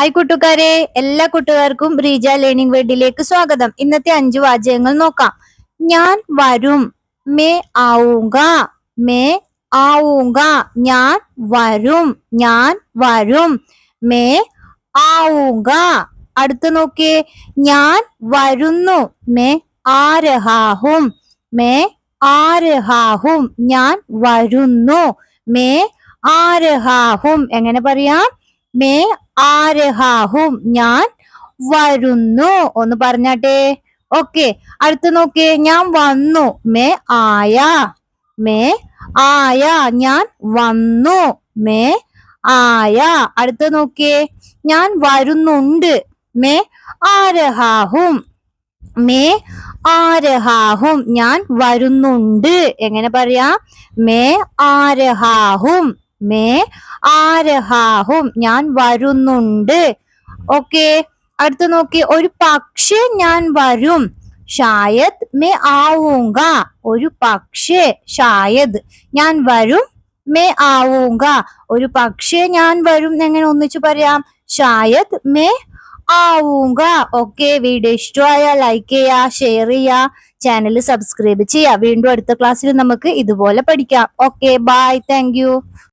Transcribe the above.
Hi കൂട്ടുകാരെ, എല്ലാ കൂട്ടുകാർക്കും റീജ ലേണിംഗ് വേർഡിലേക്ക് സ്വാഗതം. ഇന്നത്തെ 5 വാചകങ്ങൾ നോക്കാം. ഞാൻ വരും, മേ ആവുക, മേ ആവുക. ഞാൻ വരും, ഞാൻ വരും, മേ ആവുക. അടുത്ത് നോക്കിയേ, ഞാൻ വരുന്നു, മേ ആ രഹാ ഹും, മേ ആ രഹാ ഹും. ഞാൻ വരുന്നു, മേ ആ രഹാ ഹും. എങ്ങനെ പറയാം? മേ ആ രഹാ ഹും, ഞാൻ വരുന്നു. ഒന്ന് പറഞ്ഞാട്ടെ. ഓക്കെ, അടുത്ത് നോക്കിയേ, ഞാൻ വന്നു, മേ ആയ, മേ ആയ. ഞാൻ വന്നു, മേ ആയ. അടുത്ത് നോക്കിയേ, ഞാൻ വരുന്നുണ്ട്, മേ ആ രഹാ ഹും, മേ ആ രഹാ ഹും. ഞാൻ വരുന്നുണ്ട്. എങ്ങനെ പറയാം? മേ ആ രഹാ ഹും, മേ ആ രഹാ ഹും. ഞാൻ വരുന്നുണ്ട്. ഓക്കെ, അടുത്ത് നോക്കി, ഒരു പക്ഷേ ഞാൻ വരും, ഷായത് മേ ആവൂങ്ക. ഒരു പക്ഷേ, ഷായത് ഞാൻ വരും, മേ ആവൂങ്ക. ഒരു പക്ഷേ ഞാൻ വരും. എങ്ങനെ ഒന്നിച്ചു പറയാം? ഷായത് മേ ആവൂങ്ക. ഓക്കെ, വീഡിയോ ഇഷ്ടമായ ലൈക്ക് ചെയ്യുക, ഷെയർ ചെയ്യുക, ചാനൽ സബ്സ്ക്രൈബ് ചെയ്യുക. വീണ്ടും അടുത്ത ക്ലാസ്സിൽ നമുക്ക് ഇതുപോലെ പഠിക്കാം. Okay, bye, thank U.